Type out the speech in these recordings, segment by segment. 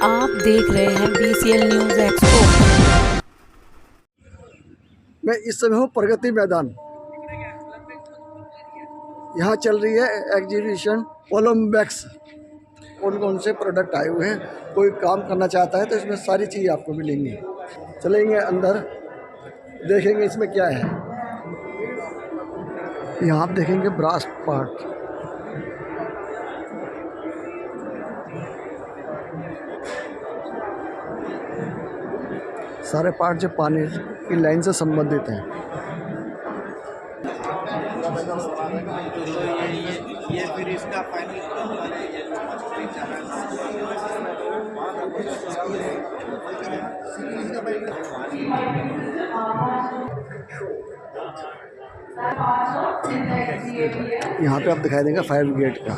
आप देख रहे हैं BCL न्यूज़ एक्सपो। मैं इस समय हूँ प्रगति मैदान। यहाँ चल रही है एग्जीबिशन ओलम्बैक्स। कौन कौन से प्रोडक्ट आए हुए हैं, कोई काम करना चाहता है तो इसमें सारी चीज़ आपको मिलेंगी। चलेंगे अंदर, देखेंगे इसमें क्या है। यहाँ आप देखेंगे ब्रास पार्ट, सारे पार्ट जो पानी की लाइन से संबंधित हैं। ये फिर इसका फाइनल यहाँ पे आप दिखाई देंगे फायर ब्रिगेड का।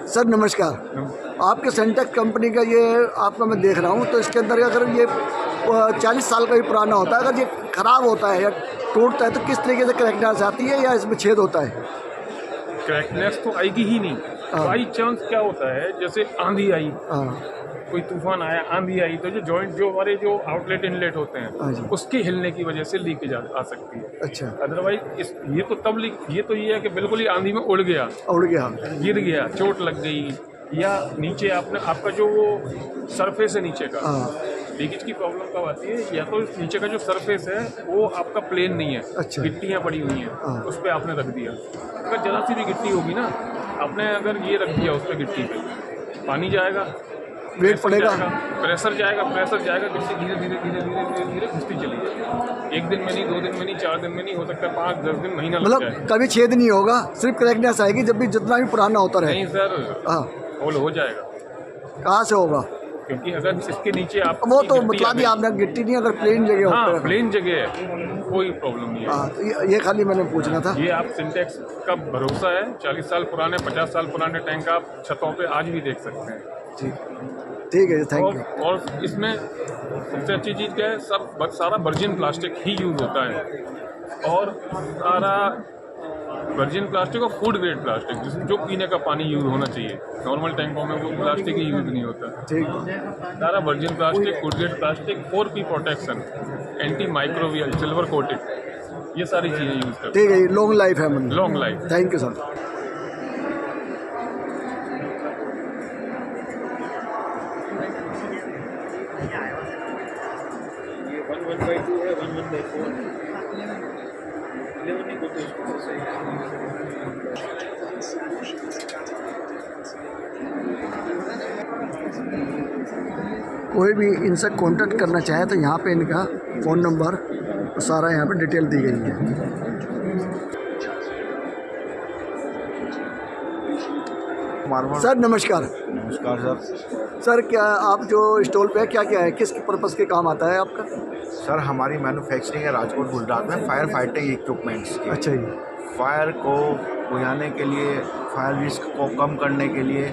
सर नमस्कार। आपके सेंटेक्स कंपनी का ये आपका मैं देख रहा हूँ, तो इसके अंदर अगर ये 40 साल का भी पुराना होता है, अगर ये ख़राब होता है या टूटता है तो किस तरीके से क्रैकनेस आती है या इसमें छेद होता है? क्रैकनेस तो आएगी ही नहीं। बाई चांस क्या होता है, जैसे आंधी आई, कोई तूफान आया, आंधी आई, तो जो जॉइंट जो हमारे जो आउटलेट इनलेट होते हैं उसके हिलने की वजह से लीकेज आ सकती है। अच्छा। अदरवाइज ये तो तब ये है कि बिल्कुल ही आंधी में उड़ गया, गिर गया, चोट लग गई, या नीचे आपका जो वो सरफेस है नीचे का, लीकेज की प्रॉब्लम कब आती है, या तो नीचे का जो सरफेस है वो आपका प्लेन नहीं है। अच्छा। गिट्टियाँ पड़ी हुई हैं, उस पर आपने रख दिया, अगर जरा सी भी गिट्टी होगी ना, आपने अगर ये रख दिया उस पर गिट्टी पे, पानी जाएगा, वेट पड़ेगा, प्रेशर जाएगा, गिट्टी धीरे धीरे घुसती चली जाएगी। 1 दिन में नहीं, 2 दिन में नहीं, 4 दिन में नहीं, हो सकता है 5-10 दिन, महीना लग जाए। मतलब कभी छेद नहीं होगा, सिर्फ क्रैकनेस आएगी जब भी जितना भी पुराना होता रहे। नहीं सर, होल हो जाएगा। कहाँ से होगा? क्योंकि अगर इसके नीचे आप वो तो मतलब आपने गिट्टी नहीं, अगर प्लेन जगह हाँ, प्लेन जगह है, कोई प्रॉब्लम नहीं है। तो ये खाली मैंने पूछना था। ये आप सिंटेक्स का भरोसा है, 40 साल पुराने, 50 साल पुराने टैंक आप छतों पे आज भी देख सकते हैं। ठीक है, थैंक यू। और इसमें सबसे अच्छी चीज़ क्या है, सारा वर्जिन प्लास्टिक ही यूज़ होता है, और सारा वर्जिन प्लास्टिक और फूड ग्रेड प्लास्टिक, जो पीने का पानी यूज़ होना चाहिए। नॉर्मल टैंकों में वो प्लास्टिक ही यूज़ नहीं होता। ठीक, सारा virgin plastic, food grade plastic, 4P protection, anti microbial, silver coated, ये सारी चीज़ें यूज़ करते हैं। ठीक है, लॉन्ग लाइफ है मतलब। Long life. Thank you sir. ये 1/2 है, 1/4 11 नहीं होते उसको सही। कोई भी इनसे कांटेक्ट करना चाहे तो यहाँ पे इनका फ़ोन नंबर सारा यहाँ पे डिटेल दी गई है। सर नमस्कार। नमस्कार सर। सर क्या आप जो स्टॉल पे है, क्या है, किस पर्पज़ के काम आता है आपका? सर हमारी मैन्युफैक्चरिंग है राजकोट गुजरात में फायर फाइटिंग इक्विपमेंट्स की। अच्छा जी। फायर को बुझाने के लिए, फायर रिस्क को कम करने के लिए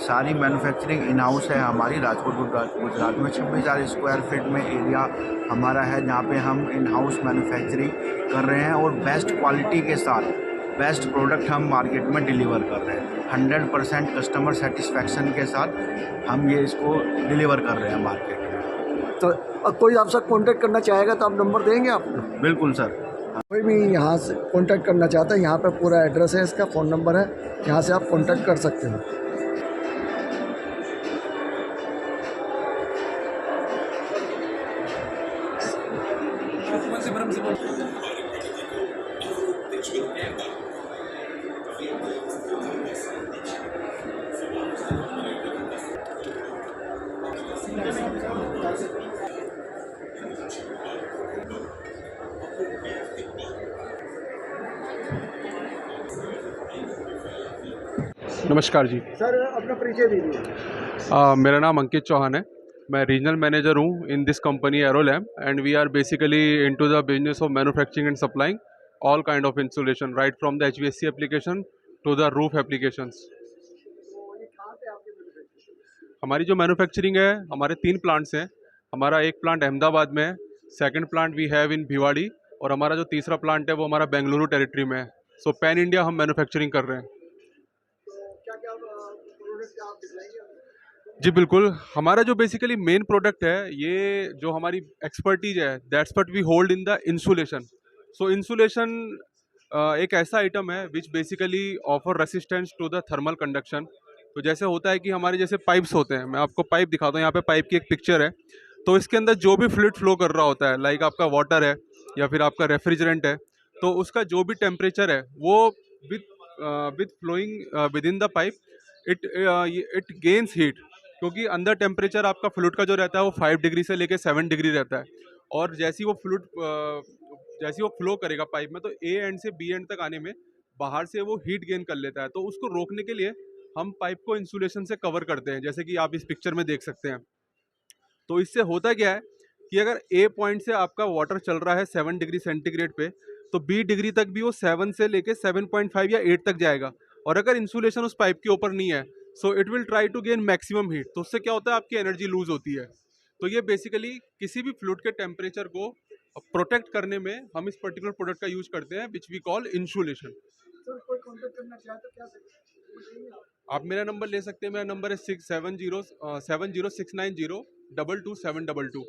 सारी मैन्युफैक्चरिंग इन हाउस है हमारी राजकोट गुजरात में। 26,000 स्क्वायर फीट में एरिया हमारा है, जहाँ पे हम इन हाउस मैन्युफैक्चरिंग कर रहे हैं और बेस्ट क्वालिटी के साथ बेस्ट प्रोडक्ट हम मार्केट में डिलीवर कर रहे हैं। 100% कस्टमर सेटिस्फैक्शन के साथ हम ये इसको डिलीवर कर रहे हैं मार्केट में। तो कोई आपसे कांटेक्ट करना चाहेगा तो आप नंबर देंगे आप? बिल्कुल सर। कोई भी यहाँ से कांटेक्ट करना चाहता है, यहाँ पे पूरा एड्रेस है, इसका फ़ोन नंबर है, यहाँ से आप कांटेक्ट कर सकते हो। नमस्कार जी। सर अपना परिचय दीजिए। मेरा नाम अंकित चौहान है। मैं रीजनल मैनेजर हूँ in this company Aerolam and we are basically into the business of manufacturing and supplying all kind of insulation right from the HVAC application to the roof applications. हमारी जो मैन्युफैक्चरिंग है, हमारे 3 प्लांट्स हैं। हमारा एक plant Ahmedabad में है, second plant we have in Bhiwadi और हमारा जो तीसरा प्लांट है वो हमारा बेंगलुरु टेरिटरी में है। सो पैन इंडिया हम मैन्युफैक्चरिंग कर रहे हैं। जी बिल्कुल, हमारा जो बेसिकली मेन प्रोडक्ट है, ये जो हमारी एक्सपर्टीज है, that's what we hold in the insulation. So insulation एक ऐसा आइटम है which basically offer resistance to the thermal conduction. तो जैसे होता है कि हमारे जैसे पाइप्स होते हैं, मैं आपको पाइप दिखाता हूँ, यहाँ पे पाइप की एक पिक्चर है। तो इसके अंदर जो भी फ्लूइड फ्लो कर रहा होता है, लाइक आपका वाटर है या फिर आपका रेफ्रिजरेंट है, तो उसका जो भी टेम्परेचर है वो with flowing within the pipe it gains heat, क्योंकि अंदर टेम्परेचर आपका फ्लूइड का जो रहता है वो 5 डिग्री से लेके 7 डिग्री रहता है। और जैसी वो फ्लो करेगा पाइप में, तो ए एंड से बी एंड तक आने में बाहर से वो हीट गेन कर लेता है। तो उसको रोकने के लिए हम पाइप को इंसुलेशन से कवर करते हैं, जैसे कि आप इस पिक्चर में देख सकते हैं। तो इससे होता क्या है कि अगर ए पॉइंट से आपका वाटर चल रहा है 7 डिग्री सेंटीग्रेड पे, तो बी डिग्री तक भी वो 7 से लेके 7.5 या 8 तक जाएगा। और अगर इंसुलेशन उस पाइप के ऊपर नहीं है, so it will try to gain maximum heat. तो उससे क्या होता है, आपकी एनर्जी लूज होती है। तो ये बेसिकली किसी भी फ्लूइड के टेम्परेचर को प्रोटेक्ट करने में हम इस पर्टिकुलर प्रोडक्ट का यूज करते हैं, विच वी कॉल इंसुलेशन। आप मेरा नंबर ले सकते हैं। मेरा नंबर है 607069022722।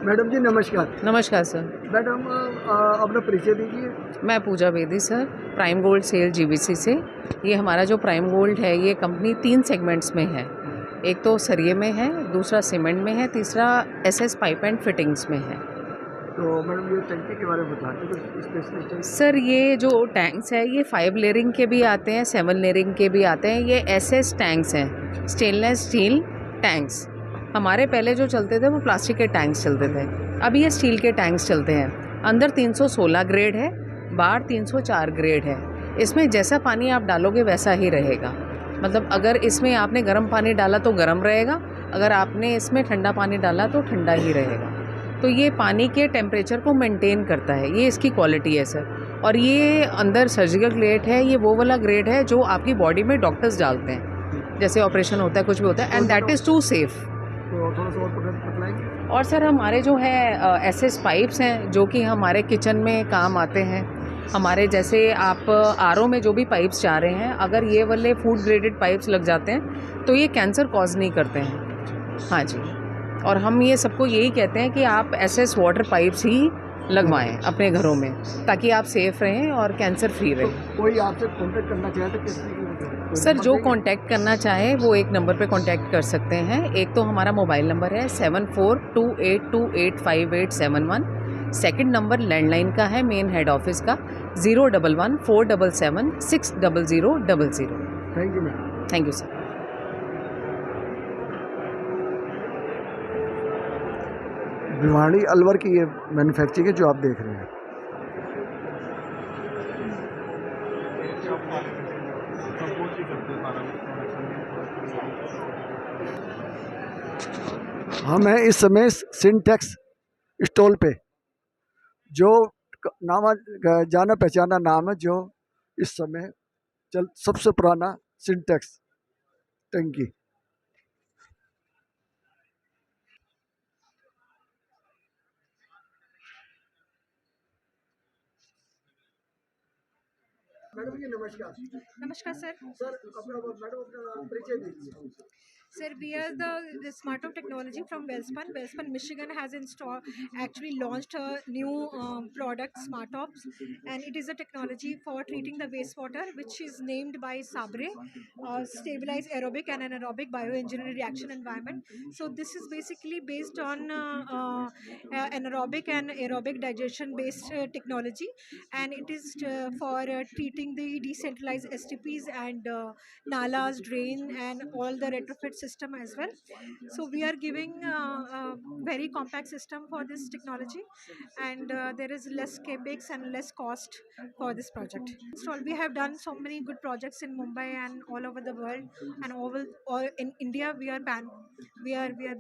मैडम जी नमस्कार। नमस्कार सर। मैडम अपना परिचय दीजिए। मैं Pooja Bedi sir, prime gold sale GBC से। ये हमारा जो प्राइम गोल्ड है, ये कंपनी 3 सेगमेंट्स में है। एक तो सरिये में है, दूसरा सीमेंट में है, तीसरा SS पाइप एंड फिटिंग्स में है। तो मैडम ये टंकी के बारे में बताते तो स्पेशलिस्ट सर ये जो टैंक्स है, ये 5 लेयरिंग के भी आते हैं, 7 लेयरिंग के भी आते हैं। ये SS टैंक्स हैं, स्टेनलेस स्टील टैंक्स। हमारे पहले जो चलते थे वो प्लास्टिक के टैंक्स चलते थे, अब ये स्टील के टैंक्स चलते हैं। अंदर 316 ग्रेड है, बाहर 304 ग्रेड है। इसमें जैसा पानी आप डालोगे वैसा ही रहेगा। मतलब अगर इसमें आपने गर्म पानी डाला तो गर्म रहेगा, अगर आपने इसमें ठंडा पानी डाला तो ठंडा ही रहेगा। तो ये पानी के टेम्परेचर को मेंटेन करता है, ये इसकी क्वालिटी है सर। और ये अंदर सर्जिकल ग्रेड है, ये वो वाला ग्रेड है जो आपकी बॉडी में डॉक्टर्स डालते हैं, जैसे ऑपरेशन होता है, कुछ भी होता है, and that is to safe. तो थोड़ा सा और बतलाएंगे। और सर हमारे जो है SS पाइप्स हैं, जो कि हमारे किचन में काम आते हैं। हमारे जैसे आप RO में जो भी पाइप्स जा रहे हैं, अगर ये वाले फूड ग्रेडेड पाइप्स लग जाते हैं तो ये कैंसर कॉज नहीं करते हैं। हाँ जी। और हम ये सबको यही कहते हैं कि आप SS वाटर पाइप्स ही लगवाएं अपने घरों में, ताकि आप सेफ़ रहें और कैंसर फ्री रहें। तो कोई आपसे कॉन्टेक्ट करना चाहे तो किस तरीके से? सर जो कांटेक्ट करना चाहे वो एक नंबर पे कांटेक्ट कर सकते हैं। एक तो हमारा मोबाइल नंबर है 7428285871। सेकंड नंबर लैंडलाइन का है, मेन हेड ऑफिस का, 01147760000। Thank you ma'am. Thank you sir. Bhiwadi Alwar की ये मैन्युफैक्चरिंग है जो आप देख रहे हैं। हम हैं इस समय सिंटेक्स स्टॉल पे, जो नाम जाना पहचाना नाम है, जो इस समय सबसे पुराना सिंटेक्स टंकी। मैडम जी नमस्कार। नमस्कार सर। सर अपना मैडम अपना परिचय दीजिए। Sir, we are the Smart of Technology from Wellspun. Wellspun, Michigan has actually launched a new product, SmartOps, and it is a technology for treating the wastewater, which is named by Sabre, Stabilized Aerobic and Anaerobic Bioengineered Reaction Environment. So this is basically based on anaerobic and aerobic digestion-based technology, and it is for treating the decentralized STPs and nalas, drain, and all the retrofit system as well. So we are giving a very compact system for this technology, and there is less capex and less cost for this project. So we have done so many good projects in Mumbai and all over the world, and all in India we are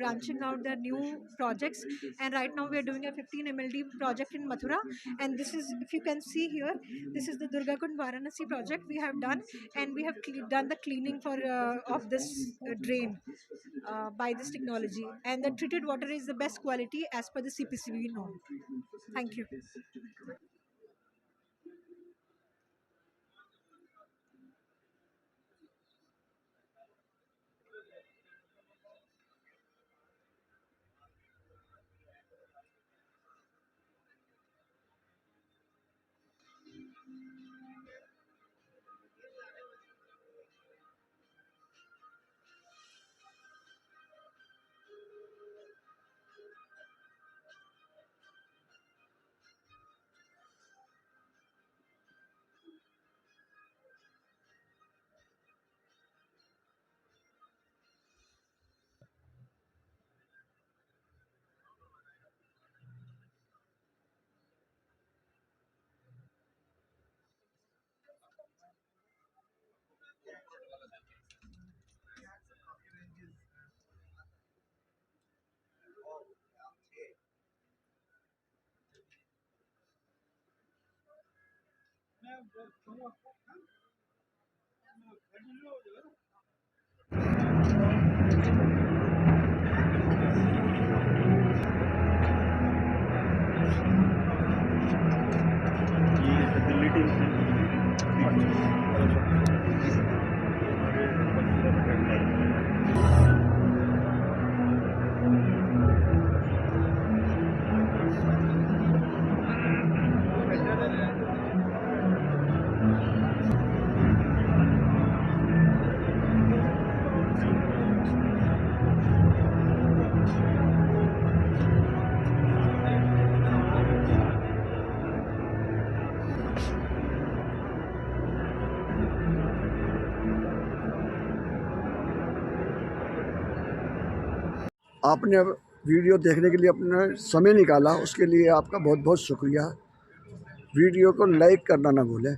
branching out the new projects, and right now we are doing a 15 MLD project in Mathura, and this is, if you can see here, this is the Durga Kund Varanasi project we have done, and we have done the cleaning for of this drain by this technology, and the treated water is the best quality as per the CPCB norm. Thank you. आपने video देखने के लिए अपना समय निकाला, उसके लिए आपका बहुत बहुत शुक्रिया। वीडियो को लाइक करना ना भूलें।